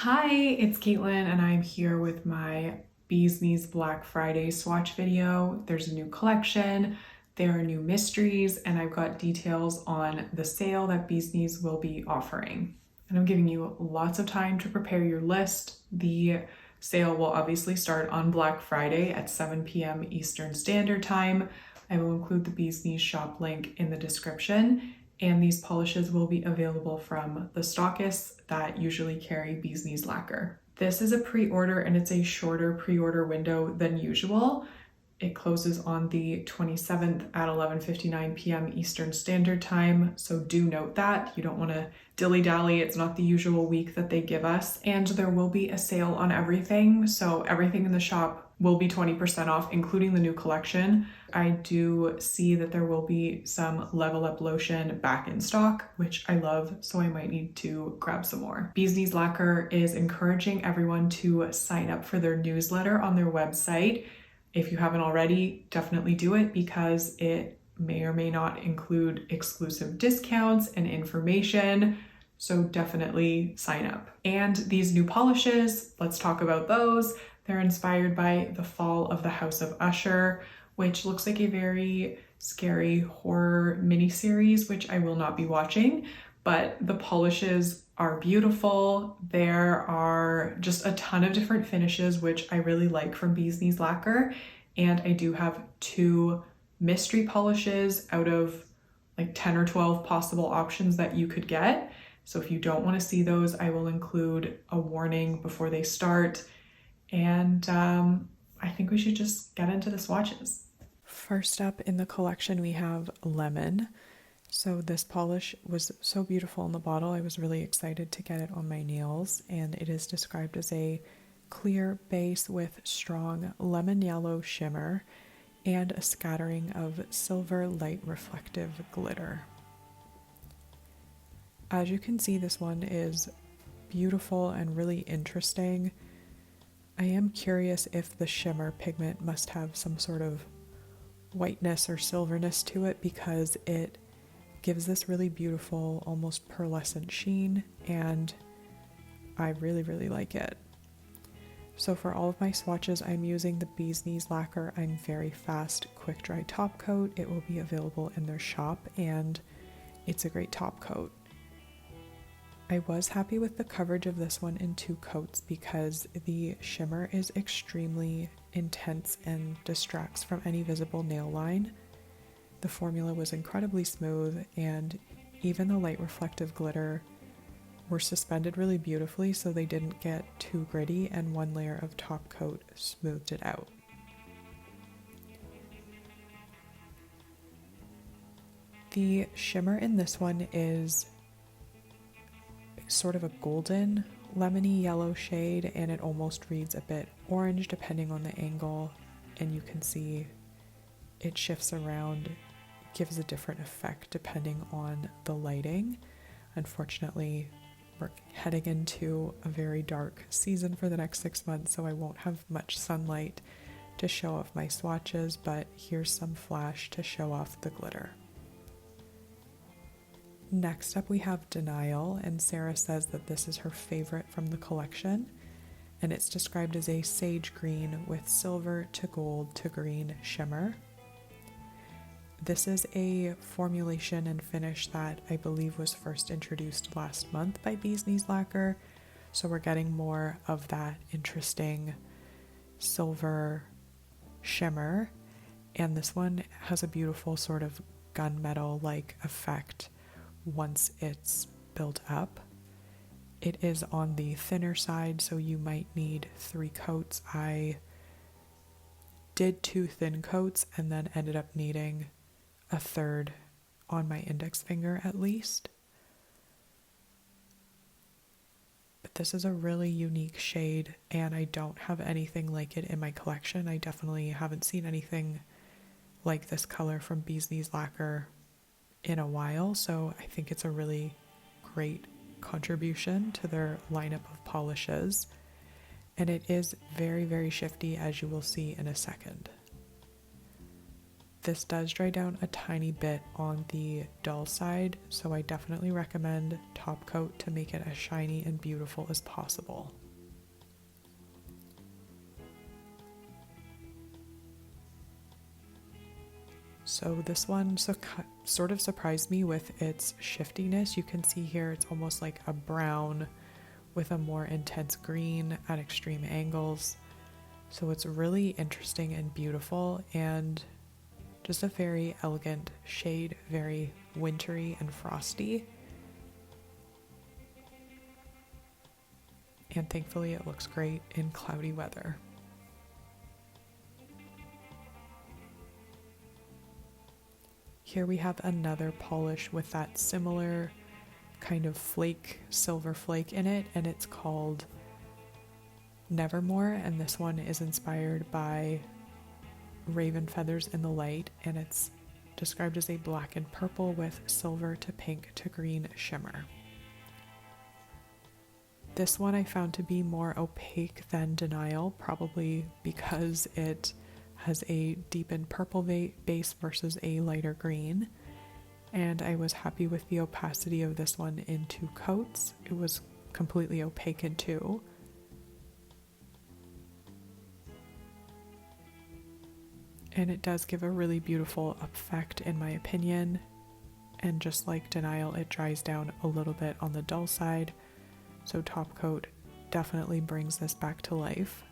Hi, it's Caitlin, and I'm here with my Bees Knees Black Friday swatch video. There's a new collection, there are new mysteries, and I've got details on the sale that Bees Knees will be offering. And I'm giving you lots of time to prepare your list. The sale will obviously start on Black Friday at 7 p.m. Eastern Standard Time. I will include the Bees Knees shop link in the description, and these polishes will be available from the stockists that usually carry Bees Knees lacquer. This is a pre-order and it's a shorter pre-order window than usual. It closes on the 27th at 11:59 p.m. Eastern Standard Time, so do note that. You don't want to dilly-dally. It's not the usual week that they give us. And there will be a sale on everything, so everything in the shop will be 20% off, including the new collection. I do see that there will be some Level Up lotion back in stock, which I love, so I might need to grab some more. Bees Knees Lacquer is encouraging everyone to sign up for their newsletter on their website. If you haven't already, definitely do it because it may or may not include exclusive discounts and information. So definitely sign up. And these new polishes, let's talk about those. They're inspired by The Fall of the House of Usher, which looks like a very scary horror miniseries, which I will not be watching, but the polishes are beautiful. There are just a ton of different finishes, which I really like from Bees Knees Lacquer. And I do have 2 mystery polishes out of like 10 or 12 possible options that you could get. So if you don't want to see those, I will include a warning before they start. And I think we should just get into the swatches. First up in the collection, we have Lemon. So this polish was so beautiful in the bottle. I was really excited to get it on my nails, and it is described as a clear base with strong lemon yellow shimmer and a scattering of silver light reflective glitter. As you can see, this one is beautiful and really interesting. I am curious if the shimmer pigment must have some sort of whiteness or silverness to it, because it gives this really beautiful, almost pearlescent sheen, and I really like it. So for all of my swatches, I'm using the Bees Knees Lacquer I'm Very Fast Quick Dry Top Coat. It will be available in their shop, and it's a great top coat. I was happy with the coverage of this one in 2 coats because the shimmer is extremely intense and distracts from any visible nail line. The formula was incredibly smooth, and even the light reflective glitter were suspended really beautifully so they didn't get too gritty, and 1 layer of top coat smoothed it out. The shimmer in this one is sort of a golden lemony yellow shade, and it almost reads a bit orange depending on the angle, and you can see it shifts around, gives a different effect depending on the lighting. Unfortunately, we're heading into a very dark season for the next 6 months, so I won't have much sunlight to show off my swatches, but here's some flash to show off the glitter. Next up we have Denial, and Sarah says that this is her favorite from the collection, and it's described as a sage green with silver to gold to green shimmer. This is a formulation and finish that I believe was first introduced last month by Bees Knees Lacquer, so we're getting more of that interesting silver shimmer, and this one has a beautiful sort of gunmetal-like effect once it's built up. It is on the thinner side, so you might need 3 coats. I did 2 thin coats and then ended up needing a 3rd on my index finger at least. But this is a really unique shade, and I don't have anything like it in my collection. I definitely haven't seen anything like this color from Bees Knees Lacquer in a while, so I think it's a really great contribution to their lineup of polishes, and it is very shifty, as you will see in a second. This does dry down a tiny bit on the dull side, so I definitely recommend top coat to make it as shiny and beautiful as possible. So this one sort of surprised me with its shiftiness. You can see here it's almost like a brown with a more intense green at extreme angles. So it's really interesting and beautiful, and just a very elegant shade, very wintry and frosty. And thankfully it looks great in cloudy weather. Here we have another polish with that similar kind of flake, silver flake in it, and it's called Nevermore, and this one is inspired by Raven Feathers in the Light, and it's described as a black and purple with silver to pink to green shimmer. This one I found to be more opaque than Denial, probably because it has a deepened purple base versus a lighter green, and I was happy with the opacity of this one in 2 coats. It was completely opaque in 2. And it does give a really beautiful effect in my opinion, and just like Denial, it dries down a little bit on the dull side, so top coat definitely brings this back to life.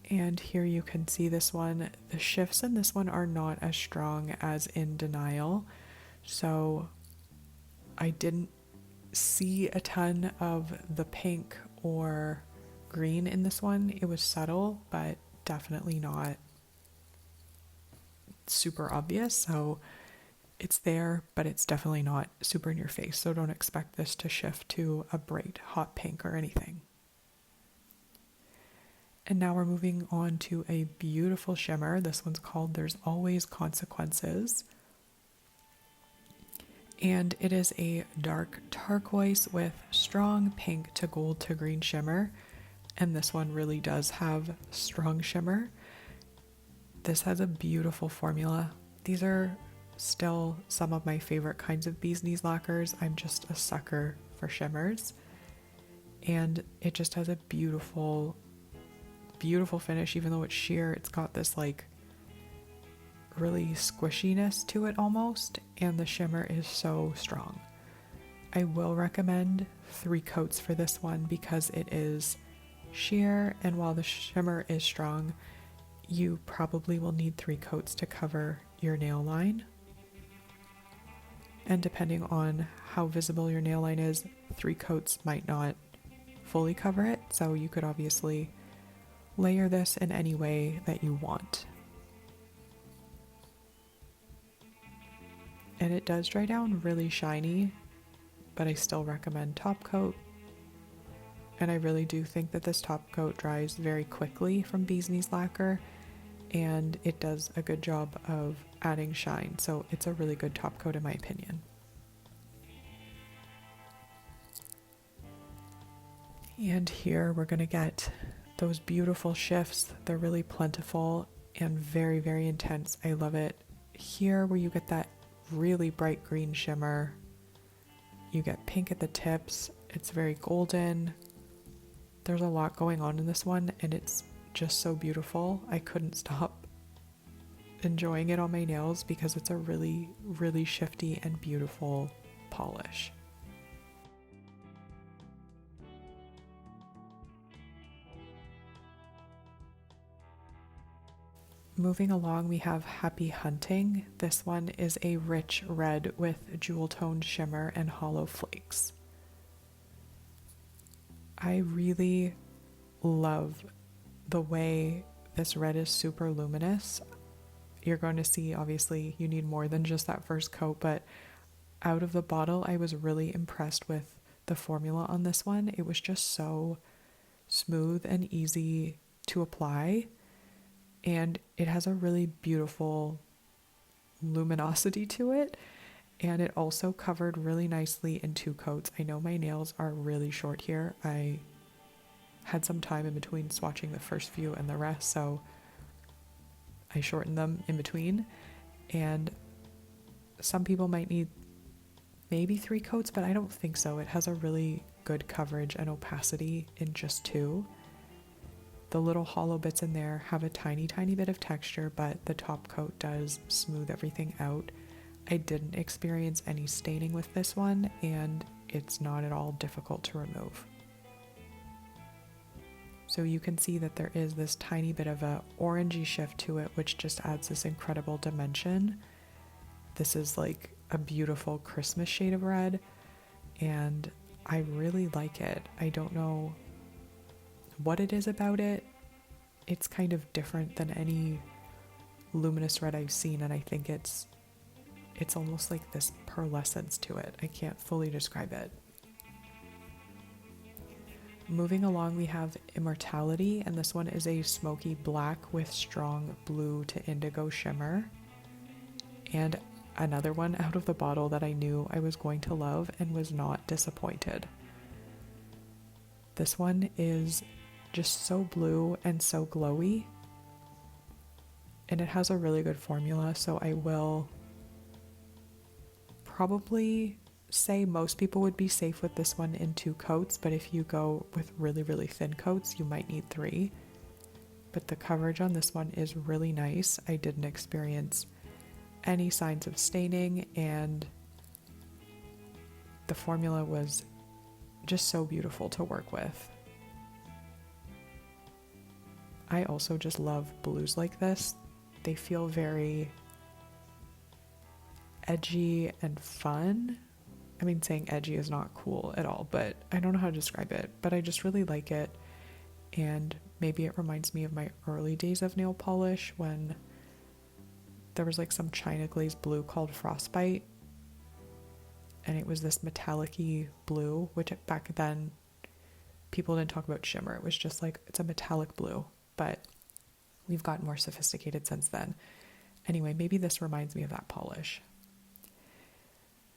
And here you can see this one. The shifts in this one are not as strong as in Denial, so I didn't see a ton of the pink or green in this one. It was subtle, but definitely not super obvious, so it's there, but it's definitely not super in your face, so don't expect this to shift to a bright hot pink or anything. And now we're moving on to a beautiful shimmer. This one's called There's Always Consequences. And it is a dark turquoise with strong pink to gold to green shimmer. And this one really does have strong shimmer. This has a beautiful formula. These are still some of my favorite kinds of bee's knees lacquers. I'm just a sucker for shimmers. And it just has a beautiful finish. Even though it's sheer, it's got this like really squishiness to it almost, and the shimmer is so strong. I will recommend 3 coats for this one because it is sheer, and while the shimmer is strong, you probably will need 3 coats to cover your nail line. And depending on how visible your nail line is, 3 coats might not fully cover it, so you could obviously layer this in any way that you want. And it does dry down really shiny, but I still recommend top coat. And I really do think that this top coat dries very quickly from Bee's Knees lacquer, and it does a good job of adding shine, so it's a really good top coat in my opinion. And here we're going to get those beautiful shifts. They're really plentiful and very, very intense. I love it. Here where you get that really bright green shimmer, you get pink at the tips, it's very golden. There's a lot going on in this one, and it's just so beautiful. I couldn't stop enjoying it on my nails because it's a really, really shifty and beautiful polish. Moving along, we have Happy Hunting. This one is a rich red with jewel toned shimmer and hollow flakes. I really love the way this red is super luminous. You're going to see, obviously, you need more than just that first coat, but out of the bottle, I was really impressed with the formula on this one. It was just so smooth and easy to apply, and it has a really beautiful luminosity to it, and it also covered really nicely in 2 coats. I know my nails are really short here. I had some time in between swatching the first few and the rest, so I shortened them in between. And some people might need maybe 3 coats, but I don't think so. It has a really good coverage and opacity in just 2. The little hollow bits in there have a tiny bit of texture, but the top coat does smooth everything out. I didn't experience any staining with this one, and it's not at all difficult to remove. So you can see that there is this tiny bit of a orangey shift to it, which just adds this incredible dimension. This is like a beautiful Christmas shade of red, and I really like it. I don't know what it is about it. It's kind of different than any luminous red I've seen, and I think it's almost like this pearlescence to it. I can't fully describe it. Moving along, we have Immortality, and this one is a smoky black with strong blue to indigo shimmer. And another one out of the bottle that I knew I was going to love and was not disappointed. This one is just so blue and so glowy, and it has a really good formula, so I will probably say most people would be safe with this one in 2 coats, but if you go with really thin coats, you might need 3. But the coverage on this one is really nice. I didn't experience any signs of staining, and the formula was just so beautiful to work with. I also just love blues like this. They feel very edgy and fun. I mean, saying edgy is not cool at all, but I don't know how to describe it, but I just really like it. And maybe it reminds me of my early days of nail polish when there was like some China glaze blue called Frostbite, and it was this metallic-y blue, which back then people didn't talk about shimmer. It was just like, it's a metallic blue, but we've gotten more sophisticated since then. Anyway, maybe this reminds me of that polish.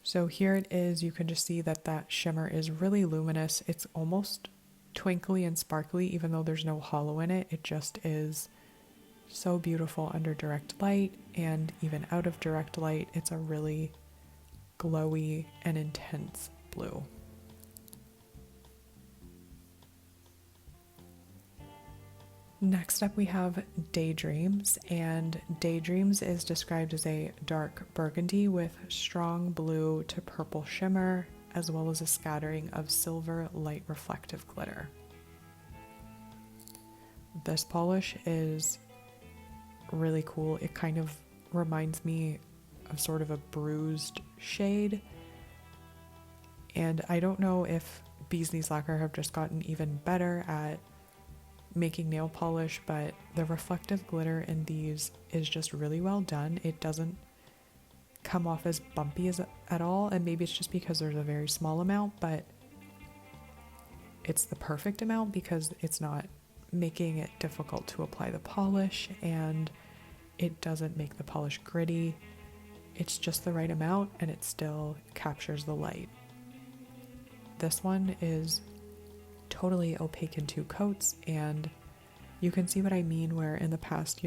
So here it is. You can just see that shimmer is really luminous. It's almost twinkly and sparkly, even though there's no hollow in it. It just is so beautiful under direct light, and even out of direct light, it's a really glowy and intense blue. Next up we have Daydreams, and Daydreams is described as a dark burgundy with strong blue to purple shimmer, as well as a scattering of silver light reflective glitter. This polish is really cool. It kind of reminds me of sort of a bruised shade, and I don't know if Bee's Knees Lacquer have just gotten even better at making nail polish, but the reflective glitter in these is just really well done. It doesn't come off as bumpy at all, and maybe it's just because there's a very small amount, but it's the perfect amount because it's not making it difficult to apply the polish, and it doesn't make the polish gritty. It's just the right amount, and it still captures the light. This one is totally opaque in 2 coats, and you can see what I mean, where in the past,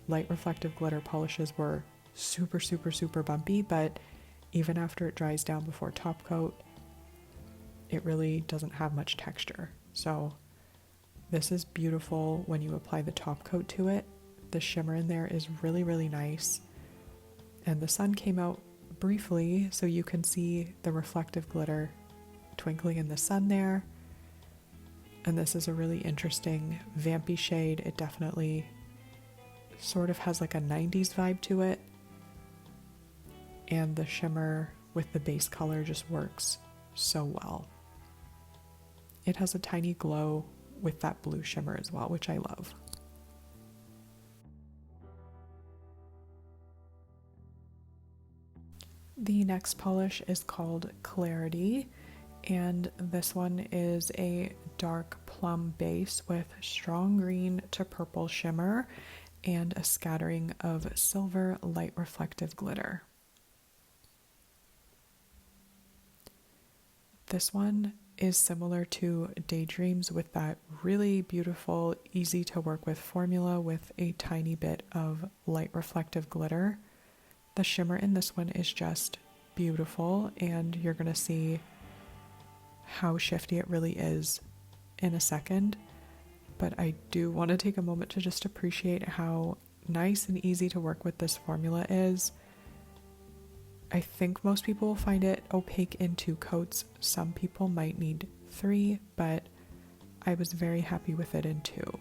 light reflective glitter polishes were super bumpy, but even after it dries down before top coat, it really doesn't have much texture. So this is beautiful when you apply the top coat to it. The shimmer in there is really nice, and the sun came out briefly, so you can see the reflective glitter twinkling in the sun there. And this is a really interesting vampy shade. It definitely sort of has like a 90s vibe to it, and the shimmer with the base color just works so well. It has a tiny glow with that blue shimmer as well, which I love. The next polish is called Clarity, and this one is a dark plum base with strong green to purple shimmer and a scattering of silver light reflective glitter. This one is similar to Daydreams with that really beautiful, easy to work with formula with a tiny bit of light reflective glitter. The shimmer in this one is just beautiful, and you're going to see how shifty it really is in a second. But I do want to take a moment to just appreciate how nice and easy to work with this formula is. I think most people will find it opaque in 2 coats. Some people might need 3, but I was very happy with it in 2.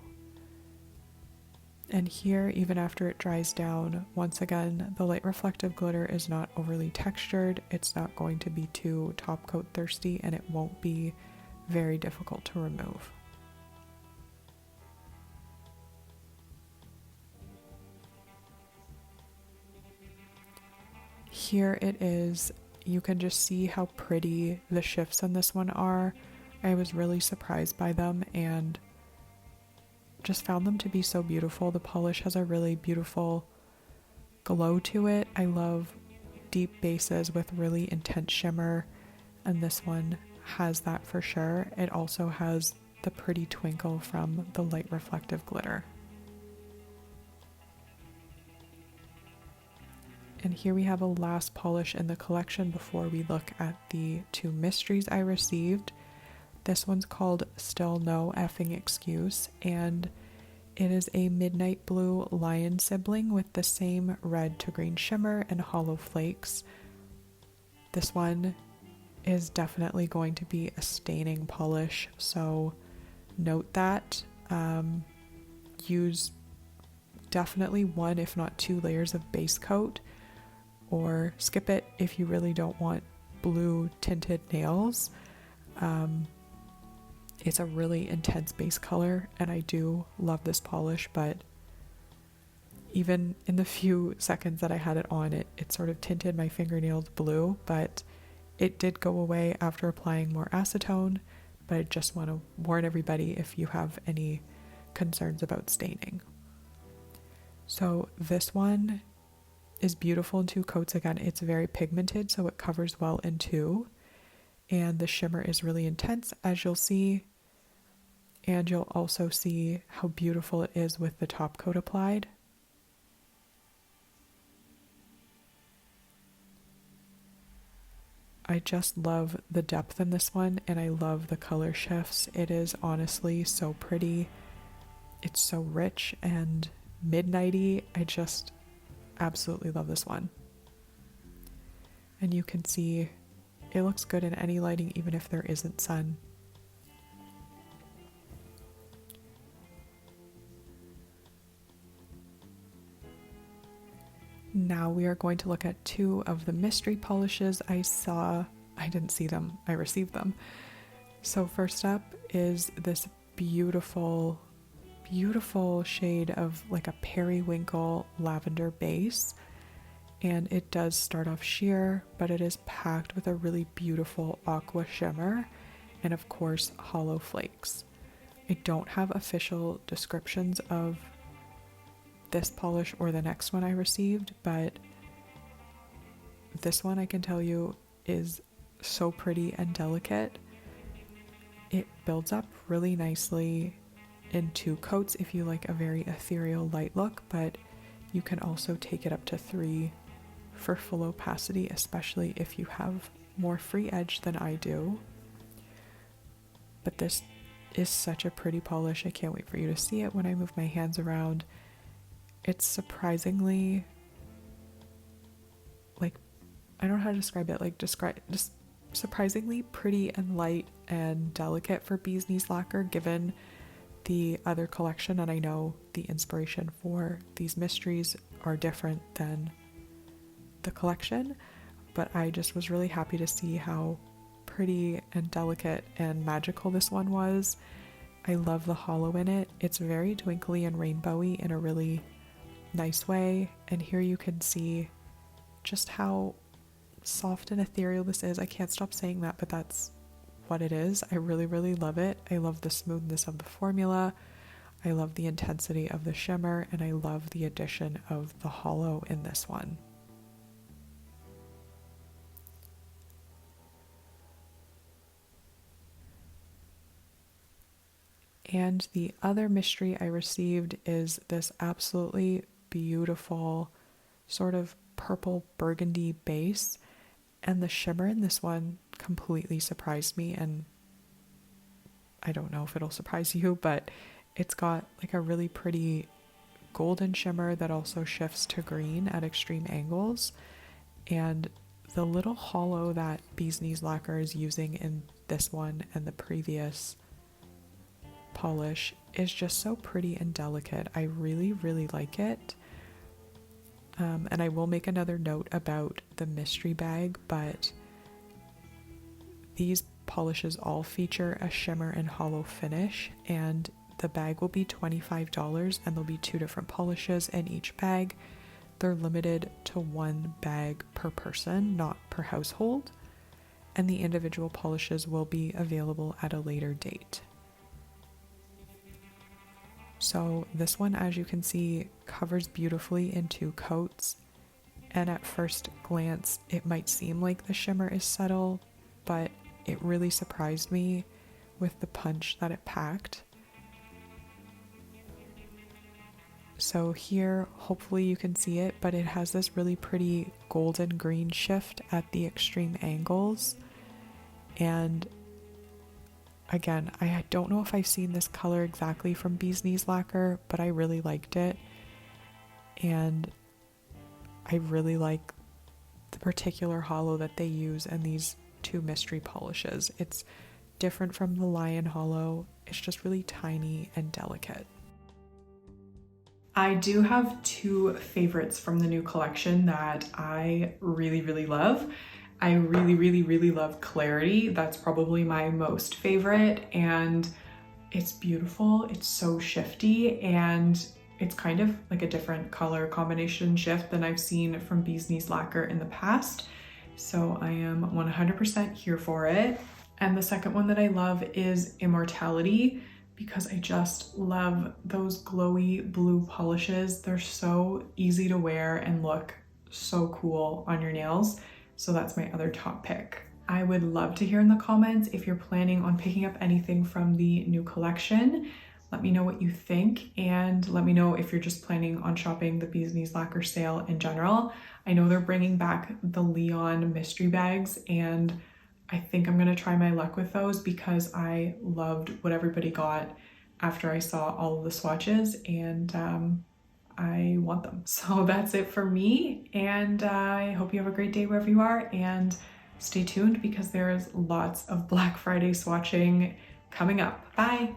And here, even after it dries down, once again, the light reflective glitter is not overly textured. It's not going to be too top coat thirsty, and it won't be very difficult to remove. Here it is. You can just see how pretty the shifts in this one are. I was really surprised by them and just found them to be so beautiful. The polish has a really beautiful glow to it. I love deep bases with really intense shimmer, and this one has that for sure. It also has the pretty twinkle from the light reflective glitter. And here we have a last polish in the collection before we look at the 2 mysteries I received. This one's called Still No Effing Excuse, and it is a midnight blue lion sibling with the same red to green shimmer and hollow flakes. This one is definitely going to be a staining polish, so note that. Use definitely 1 if not 2 layers of base coat, or skip it if you really don't want blue tinted nails. It's a really intense base color, and I do love this polish, but even in the few seconds that I had it on, it sort of tinted my fingernails blue, but it did go away after applying more acetone. But I just want to warn everybody if you have any concerns about staining. So this one is beautiful in 2 coats. Again, it's very pigmented, so it covers well in 2. And the shimmer is really intense, as you'll see. And you'll also see how beautiful it is with the top coat applied. I just love the depth in this one, and I love the color shifts. It is honestly so pretty. It's so rich and midnighty. I just absolutely love this one. And you can see it looks good in any lighting, even if there isn't sun. Now we are going to look at 2 of the mystery polishes I didn't see them, I received them. So first up is this beautiful shade of like a periwinkle lavender base. And it does start off sheer, but it is packed with a really beautiful aqua shimmer and of course hollow flakes. I don't have official descriptions of this polish or the next one I received, but this one I can tell you is so pretty and delicate. It builds up really nicely in 2 coats if you like a very ethereal light look, but you can also take it up to 3 for full opacity, especially if you have more free edge than I do. But this is such a pretty polish. I can't wait for you to see it when I move my hands around. It's surprisingly, like, I don't know how to describe it, just surprisingly pretty and light and delicate for Bee's Knees lacquer, given the other collection. And I know the inspiration for these mysteries are different than the collection, but I just was really happy to see how pretty and delicate and magical this one was. I love the hollow in it. It's very twinkly and rainbowy in a really nice way, and here you can see just how soft and ethereal this is. I can't stop saying that, but that's what it is. I really love it. I love the smoothness of the formula. I love the intensity of the shimmer, and I love the addition of the hollow in this one. And the other mystery I received is this absolutely beautiful sort of purple burgundy base. And the shimmer in this one completely surprised me, and I don't know if it'll surprise you, but it's got like a really pretty golden shimmer that also shifts to green at extreme angles. And the little hollow that Bee's Knees lacquer is using in this one and the previous polish is just so pretty and delicate. I really, really like it. And I will make another note about the mystery bag, but these polishes all feature a shimmer and hollow finish, and the bag will be $25, and there'll be 2 different polishes in each bag. They're limited to 1 bag per person, not per household, and the individual polishes will be available at a later date. So this one, as you can see, covers beautifully in 2 coats, and at first glance it might seem like the shimmer is subtle, but it really surprised me with the punch that it packed. So here, hopefully you can see it, but it has this really pretty golden green shift at the extreme angles. And again, I don't know if I've seen this color exactly from Bee's Knees lacquer, but I really liked it. And I really like the particular hollow that they use in these 2 mystery polishes. It's different from the Lion hollow. It's just really tiny and delicate. I do have 2 favorites from the new collection that I really, really love. I really, really, really love Clarity. That's probably my most favorite, and it's beautiful. It's so shifty, and it's kind of like a different color combination shift than I've seen from Bee's Knees lacquer in the past. So I am 100% here for it. And the second one that I love is Immortality, because I just love those glowy blue polishes. They're so easy to wear and look so cool on your nails. So that's my other top pick. I would love to hear in the comments if you're planning on picking up anything from the new collection. Let me know what you think, and let me know if you're just planning on shopping the Bee's Knees lacquer sale in general. I know they're bringing back the Leon mystery bags, and I think I'm gonna try my luck with those because I loved what everybody got after I saw all of the swatches, and I want them. So that's it for me, and I hope you have a great day wherever you are, and stay tuned because there's lots of Black Friday swatching coming up. Bye!